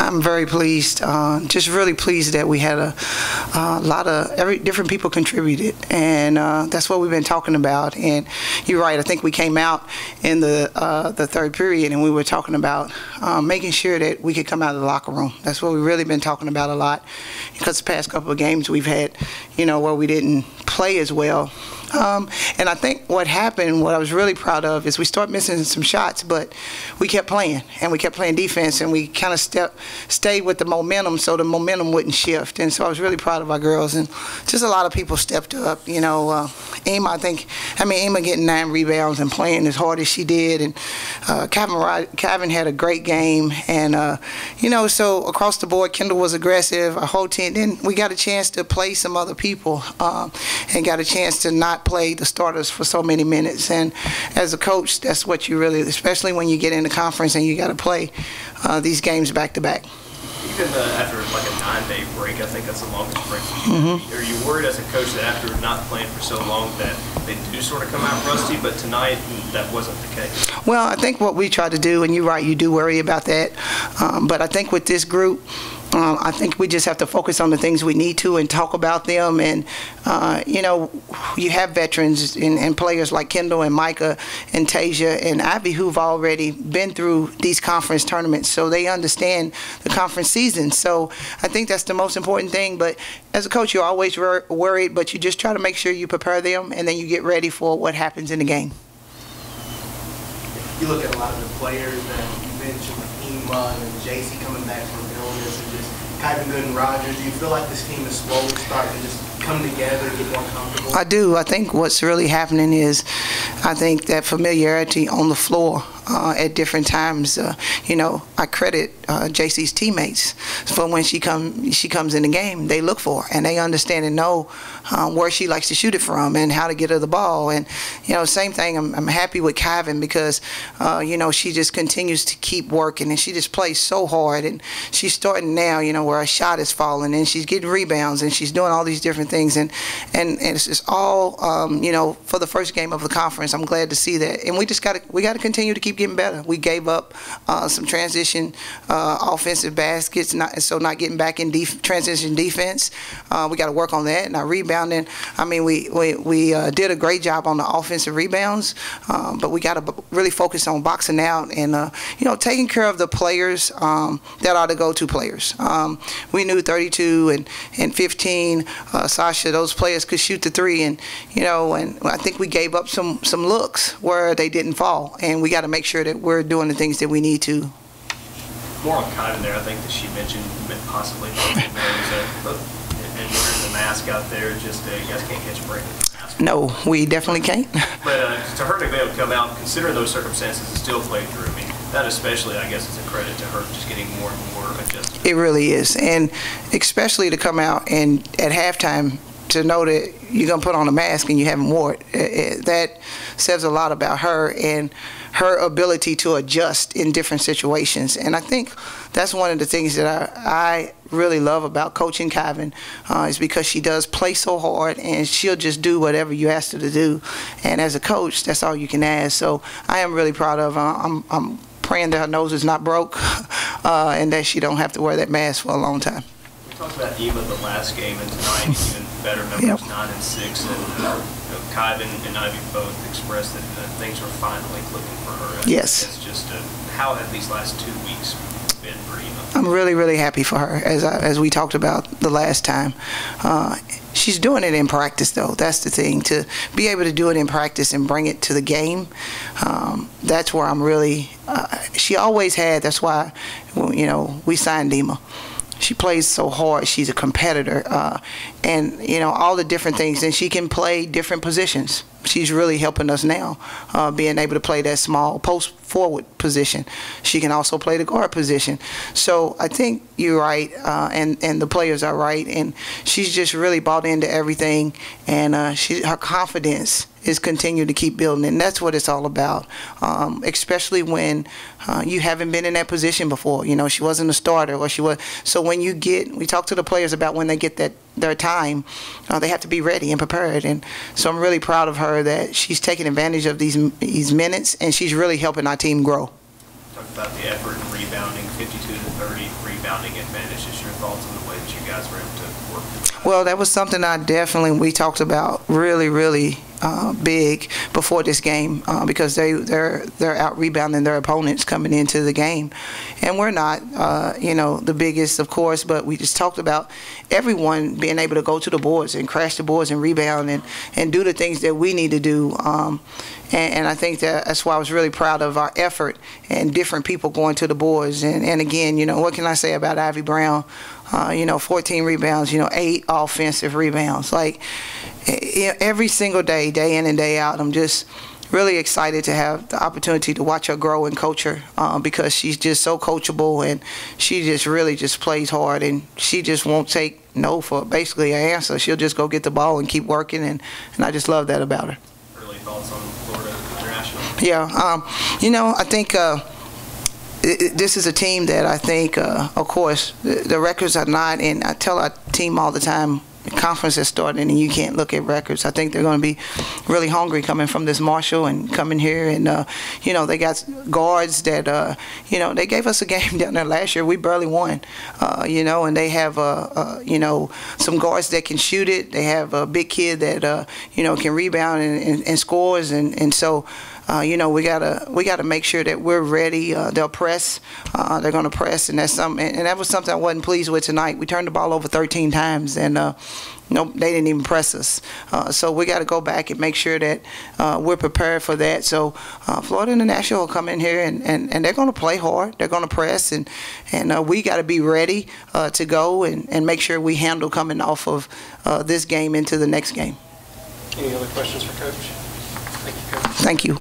I'm very pleased, just really pleased that we had a lot of different people contributed, and that's what we've been talking about. And you're right, I think we came out in the third period and we were talking about making sure that we could come out of the locker room. That's what we've really been talking about a lot, because the past couple of games we've had, where we didn't play as well. And I think what happened, what I was really proud of, is we started missing some shots, but we kept playing, and we kept playing defense, and we kind of stayed with the momentum so the momentum wouldn't shift. And so I was really proud of our girls, and just a lot of people stepped up. Emma, Emma getting 9 rebounds and playing as hard as she did, and Kevin had a great game, and so across the board, Kendall was aggressive, our whole team. Then we got a chance to play some other people, and got a chance to not play the starters for so many minutes. And as a coach, that's what you really, especially when you get in the conference and you got to play these games back to back. Even after like a 9-day break, I think that's the longest break for you. Are you worried as a coach that after not playing for so long that they do sort of come out rusty, but tonight that wasn't the case? Well, I think what we try to do, and you're right, you do worry about that, but I think with this group, I think we just have to focus on the things we need to and talk about them. And, you have veterans and players like Kendall and Micah and Tasia and Ivy who've already been through these conference tournaments, so they understand the conference season. So I think that's the most important thing. But as a coach, you're always worried, but you just try to make sure you prepare them, and then you get ready for what happens in the game. You look at a lot of the players that you mentioned, like Emma and JC coming back from illness, and just Kyvan Good and Rogers. Do you feel like this team is slowly starting to just come together and get more comfortable? I do. I think what's really happening is, I think that familiarity on the floor at different times. I credit JC's teammates for when she comes in the game, they look for her, and they understand and know where she likes to shoot it from and how to get her the ball. And same thing. I'm happy with Kyvan because she just continues to keep working, and she just plays so hard, and she's starting now where her shot is falling, and she's getting rebounds, and she's doing all these different things, and it's just all for the first game of the conference. I'm glad to see that, and we got to continue to keep getting better. We gave up some transition offensive baskets, not getting back in transition defense. We got to work on that. And our rebounding, we did a great job on the offensive rebounds, but we got to really focus on boxing out and taking care of the players that are the go-to players. We knew 32 and 15, Sasha, those players could shoot the three, and I think we gave up some looks where they didn't fall, and we got to make sure that we're doing the things that we need to. More on Kyvan there, I think that she mentioned possibly and wearing the mask out there, just you guys can't catch a break. No, we definitely can't. But to her to be able to come out, considering those circumstances, and still play through, that especially, I guess, is a credit to her, just getting more and more adjusted. It really is, and especially to come out and at halftime to know that you're going to put on a mask and you haven't worn it, that says a lot about her and her ability to adjust in different situations. And I think that's one of the things that I really love about coaching Kyvan, is because she does play so hard, and she'll just do whatever you ask her to do. And as a coach, that's all you can ask. So I am really proud of her. I'm praying that her nose is not broke and that she don't have to wear that mask for a long time. We talked about Eva the last game, and tonight even better numbers, 9 and 6, and Kyvan and Ivy both expressed that things are finally clicking for her. Yes. It's just how have these last 2 weeks been for Eva? I'm really, really happy for her, as we talked about the last time. She's doing it in practice, though. That's the thing. To be able to do it in practice and bring it to the game, that's where I'm really she always had. That's why, we signed Emma. She plays so hard. She's a competitor, and all the different things. And she can play different positions. She's really helping us now, being able to play that small post forward position. She can also play the guard position. So I think you're right, and the players are right. And she's just really bought into everything, and her confidence is continuing to keep building, and that's what it's all about, especially when you haven't been in that position before. She wasn't a starter, or she was. So when we talk to the players about when they get their time, they have to be ready and prepared. And so I'm really proud of her that she's taking advantage of these minutes, and she's really helping our team grow. Talk about the effort and rebounding, 52 to 30 rebounds. rebounding advantage. Just your thoughts on the way that you guys were able to work through that? Well, that was something we talked about really big before this game because they're out rebounding their opponents coming into the game, and we're not the biggest, of course, but we just talked about everyone being able to go to the boards and crash the boards and rebound and do the things that we need to do. And I think that's why I was really proud of our effort and different people going to the boards. And again, what can I say about Ivy Brown? 14 rebounds, 8 offensive rebounds. Like every single day, day in and day out, I'm just really excited to have the opportunity to watch her grow and coach her because she's just so coachable and she just really just plays hard and she just won't take no for basically an answer. She'll just go get the ball and keep working, and I just love that about her. Early thoughts on Florida International? Yeah, I think this is a team that I think, of course, the records are not, and I tell our team all the time, the conference is starting and you can't look at records. I think they're going to be really hungry coming from this Marshall and coming here, and they got guards that they gave us a game down there last year. We barely won, and they have some guards that can shoot it. They have a big kid that can rebound and scores, and so we gotta make sure that we're ready. They'll press. They're gonna press, and that's something. And that was something I wasn't pleased with tonight. We turned the ball over 13 times, and no, they didn't even press us. So we got to go back and make sure that we're prepared for that. So Florida International will come in here and they're going to play hard. They're going to press, and we got to be ready to go and make sure we handle coming off of this game into the next game. Any other questions for Coach? Thank you, Coach. Thank you.